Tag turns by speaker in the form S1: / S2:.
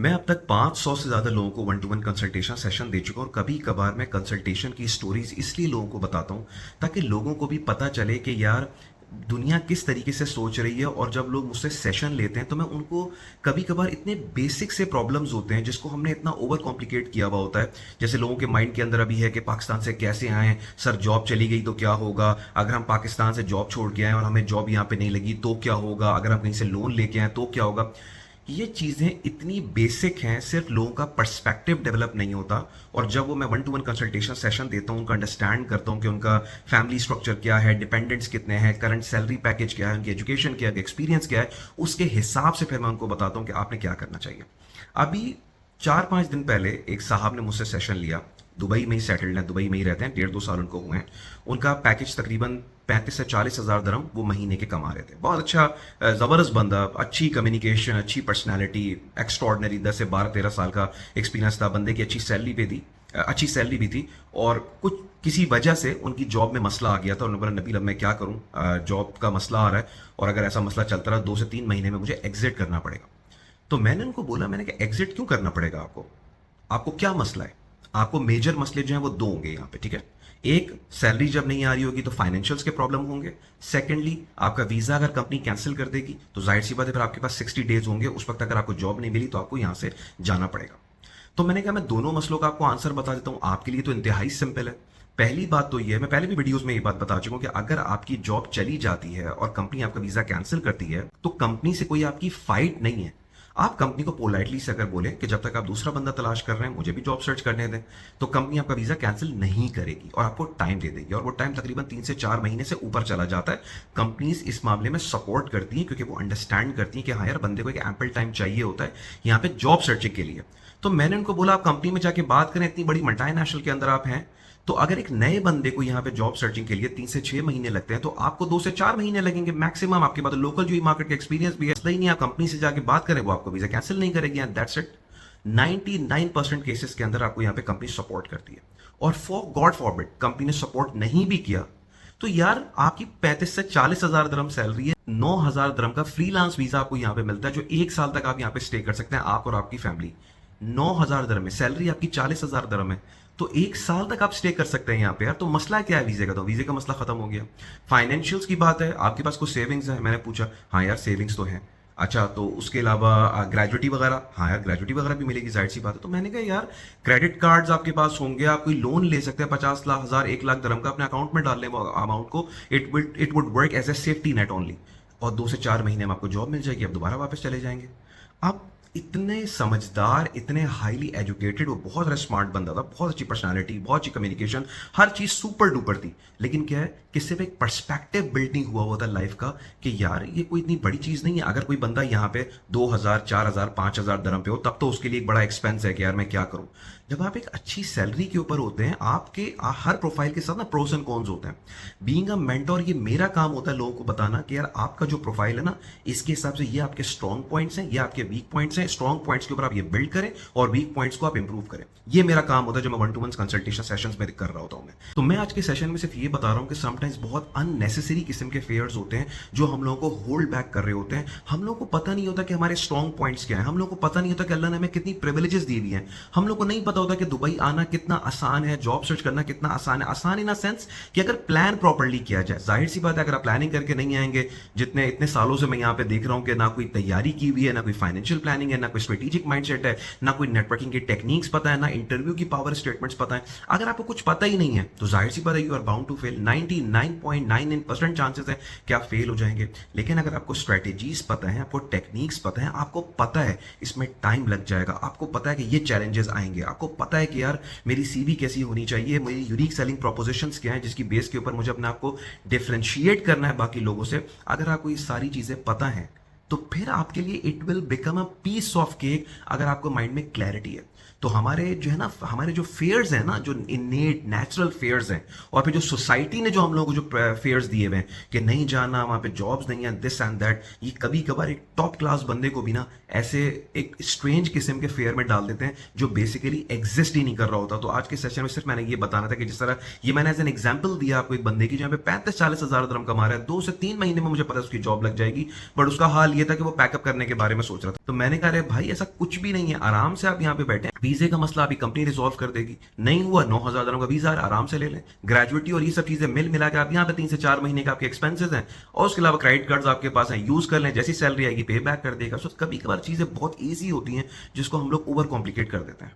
S1: मैं अब तक 500 से ज़्यादा लोगों को one to one consultation session दे चुका हूँ और कभी कभार मैं कंसल्टेशन की स्टोरीज इसलिए लोगों को बताता हूँ ताकि लोगों को भी पता चले कि यार दुनिया किस तरीके से सोच रही है। और जब लोग मुझसे सेशन लेते हैं तो मैं उनको कभी कभार इतने बेसिक से प्रॉब्लम्स होते हैं जिसको हमने इतना ओवर कॉम्प्लिकेट किया हुआ होता है। जैसे लोगों के माइंड के अंदर अभी है कि पाकिस्तान से कैसे आए, सर जॉब चली गई तो क्या होगा, अगर हम पाकिस्तान से जॉब छोड़ के आए और हमें जॉब यहाँ पे नहीं लगी तो क्या होगा, अगर हम कहीं से लोन लेके आए तो क्या होगा। ये चीज़ें इतनी बेसिक हैं, सिर्फ लोगों का पर्सपेक्टिव डेवलप नहीं होता। और जब वो मैं one to one consultation session देता हूँ, उनका अंडरस्टैंड करता हूँ कि उनका फैमिली स्ट्रक्चर क्या है, डिपेंडेंट्स कितने हैं, करंट सैलरी पैकेज क्या है, उनकी एजुकेशन क्या है, एक्सपीरियंस क्या है, उसके हिसाब से फिर मैं उनको बताता हूँ कि आपने क्या करना चाहिए। अभी 4-5 दिन पहले एक साहब ने मुझसे सेशन लिया। दुबई में ही सेटल्ड हैं, दुबई में ही रहते हैं, 1.5-2 साल उनको हुए हैं। उनका पैकेज तकरीबन 35 से 40 हज़ार दरम वो महीने के कमा रहे थे। बहुत अच्छा, ज़बरदस्त बंदा, अच्छी कम्युनिकेशन, अच्छी पर्सनैलिटी, एक्स्ट्रॉर्डनरी। 10 से 12-13 साल का एक्सपीरियंस था बंदे की। अच्छी सैलरी पे थी, अच्छी सैलरी भी थी। और कुछ किसी वजह से उनकी जॉब में मसला आ गया था। उन्होंने बोला नबील अब मैं क्या करूँ, जॉब का मसला आ रहा है और अगर ऐसा मसला चलता रहा 2 से 3 महीने में मुझे एग्जिट करना पड़ेगा। तो मैंने उनको बोला, मैंने कहा एग्जिट क्यों करना पड़ेगा आपको, आपको क्या मसला है। आपको मेजर मसले जो हैं वो दो होंगे यहाँ पे, ठीक है। एक, सैलरी जब नहीं आ रही होगी तो फाइनेंशियल्स के प्रॉब्लम होंगे। सेकेंडली, आपका वीजा अगर कंपनी कैंसिल कर देगी तो जाहिर सी बात है फिर आपके पास 60 डेज होंगे, उस वक्त अगर आपको जॉब नहीं मिली तो आपको यहाँ से जाना पड़ेगा। तो मैंने कहा मैं दोनों मसलों का आपको आंसर बता देता हूँ, आपके लिए तो इंतहाई सिंपल है। पहली बात तो ये है, मैं पहले भी वीडियोस में ये बात बता चुका हूँ कि अगर आपकी जॉब चली जाती है और कंपनी आपका वीजा कैंसिल करती है तो कंपनी से कोई आपकी फाइट नहीं है। आप कंपनी को पोलाइटली से अगर बोलें कि जब तक आप दूसरा बंदा तलाश कर रहे हैं मुझे भी जॉब सर्च करने दें, तो कंपनी आपका वीजा कैंसिल नहीं करेगी और आपको टाइम दे देगी। और वो टाइम तकरीबन 3 से 4 महीने से ऊपर चला जाता है। कंपनीज इस मामले में सपोर्ट करती हैं क्योंकि वो अंडरस्टैंड करती हैं कि हाँ यार बंदे को एक एम्पल टाइम चाहिए होता है यहाँ पे जॉब सर्चिंग के लिए। तो मैंने उनको बोला आप कंपनी में जाके बात करें, इतनी बड़ी मल्टीनेशनल के अंदर आप हैं, तो अगर एक नए बंदे को यहाँ पे जॉब सर्चिंग के लिए 3 से 6 महीने लगते हैं तो आपको 2 से 4 महीने लगेंगे मैक्सिमम। आपके पास लोकल जो मार्केट का एक्सपीरियंस भी है, इसलिए नहीं आप कंपनी से जाके बात करें, वो आपको वीजा कैंसिल नहीं करेगी एंड दैट्स इट। 99% केसेस के अंदर आपको यहाँ पे कंपनी सपोर्ट करती है। और फॉर गॉड फॉरबिड कंपनी ने सपोर्ट नहीं भी किया तो यार आपकी 35 से 40 हज़ार दरम सैलरी है, 9,000 दरम का फ्रीलांस वीजा आपको यहाँ पे मिलता है जो 1 साल तक आप यहाँ पे स्टे कर सकते हैं, आप और आपकी फैमिली। 9,000 दरम है सैलरी, आपकी 40,000 दरम है, तो 1 साल तक आप स्टे कर सकते हैं यहाँ पे यार। तो मसला क्या है वीजे का, तो वीजे का मसला खत्म हो गया। फाइनेंशियल्स की बात है, आपके पास कुछ सेविंग्स है, मैंने पूछा हाँ यार सेविंग्स तो है। अच्छा तो उसके अलावा ग्रेजुटी वगैरह, हाँ यार ग्रेजुटी वगैरह भी मिलेगी, जाहिर सी बात है। तो मैंने कहा यार क्रेडिट कार्ड्स आपके पास होंगे, आप कोई लोन ले सकते हैं 50 लाख, 1,000, 1 लाख दरम का अपने अकाउंट में डाल लें वो अमाउंट को। It would work as a safety net only. और 2 से 4 महीने में आपको जॉब मिल जाएगी, आप दोबारा वापस चले जाएंगे। आप इतने समझदार, इतने हाईली एजुकेटेड, वो बहुत ज़्यादा स्मार्ट बंदा था, बहुत अच्छी पर्सनालिटी, बहुत अच्छी कम्युनिकेशन, हर चीज़ सुपर डुपर थी। लेकिन क्या है कि सिर्फ एक पर्सपेक्टिव बिल्ड नहीं हुआ था लाइफ का कि यार ये कोई इतनी बड़ी चीज़ नहीं है। अगर कोई बंदा यहाँ पे 2,000, 4,000, 5,000 दरम पे हो तब तो उसके लिए एक बड़ा एक्सपेंस है कि यार मैं क्या करूँ। जब आप एक अच्छी सैलरी के ऊपर होते हैं, आपके हर प्रोफाइल के साथ ना प्रोस एंड कॉन्स होते हैं। बीइंग अ मेंटोर ये मेरा काम होता है लोगों को बताना कि यार आपका जो प्रोफाइल है ना, इसके हिसाब से ये आपके स्ट्रॉन्ग पॉइंट्स हैं, ये आपके वीक पॉइंट्स हैं। स्ट्रॉन्ग पॉइंट्स के ऊपर आप ये बिल्ड करें और वीक पॉइंट्स को आप इंप्रूव करें। ये मेरा काम होता है जो मैं one to one consultation sessions में कर रहा होता हूं मैं। तो मैं आज के सेशन में सिर्फ ये बता रहा हूं कि समटाइम्स बहुत अननेसेसरी किस्म के फेयर्स होते हैं जो हम लोगों को होल्ड बैक कर रहे होते हैं। हम लोगों को पता नहीं होता कि हमारे स्ट्रॉन्ग पॉइंट्स क्या है, हम लोगों को पता नहीं होता कि अल्लाह ने हमें कितनी प्रिविलेजेस दी हुई हैं, हम लोग को नहीं पता होता कि दुबई आना कितना आसान है, जॉब सर्च करना कितना आसान है। आसान इन अ सेंस कि अगर प्लान प्रॉपर्ली किया जाए। जाहिर सी बात है अगर आप प्लानिंग करके नहीं आएंगे, जितने इतने सालों से मैं यहाँ पे देख रहा हूँ कि ना कोई तैयारी की हुई है, ना कोई फाइनेंशियल प्लानिंग है, ना कोई स्ट्रेटेजिक माइंडसेट है, ना कोई नेटवर्किंग की टेक्निक्स पता है, ना इंटरव्यू की पावर स्टेटमेंट्स पता है। अगर आपको कुछ पता ही नहीं है तो जाहिर सी बात है you are bound to fail. 99.99% chances है कि आप फेल हो जाएंगे। लेकिन अगर आपको स्ट्रेटेजीज पता है, आपको टेक्निक्स पता है, आपको पता है इसमें टाइम लग जाएगा, आपको पता है कि ये चैलेंजेस आएंगे, आपको पता है कि यार मेरी सीवी कैसी होनी चाहिए, मेरी यूनिक सेलिंग प्रोपोजिशंस क्या है जिसकी बेस के ऊपर मुझे अपने आप को डिफरेंशिएट करना है बाकी लोगों से। अगर आपको ये सारी चीजें पता है तो फिर आपके लिए it will become a piece of cake अगर आपको माइंड में क्लैरिटी है। तो हमारे जो है ना, हमारे जो फेयर्स हैं ना, जो इनेट नेचुरल फेयर्स हैं, और फिर जो सोसाइटी ने जो हम लोगों को जो फेयर्स दिए हुए हैं कि नहीं जाना, वहाँ पे जॉब्स नहीं है, दिस एंड दैट, ये कभी कभार एक टॉप क्लास बंदे को भी ना ऐसे एक स्ट्रेंज किस्म के फेयर में डाल देते हैं जो बेसिकली एग्जिस्ट ही नहीं कर रहा होता। तो आज के सेशन में सिर्फ मैंने ये बताना था कि जिस तरह ये मैंने एज एन एग्जाम्पल दिया आपको एक बंदे की जहाँ पे 35-40 हज़ार दरम कमा रहा है, 2 से 3 महीने में मुझे पता है उसकी जॉब लग जाएगी, बट उसका हाल ये था कि वो पैकअप करने के बारे में सोच रहा था। तो मैंने कहा अरे भाई ऐसा कुछ भी नहीं है, आराम से आप यहाँ पे बैठे, वीजे का मसला अभी कंपनी रिजॉल्व कर देगी, नहीं हुआ 9,000 का वीजा आराम से ले लें, ग्रेजुएटी और ये सब चीजें मिल मिला के आप यहाँ पे 3 से 4 महीने का आपके एक्सपेंसेस हैं और उसके अलावा क्रेडिट कार्ड्स आपके पास हैं, यूज कर लें, जैसी सैलरी आएगी पे बैक कर देगा। सो कभी कभार चीजें बहुत ईजी होती हैं जिसको हम लोग ओवर कॉम्प्लिकेट कर देते हैं।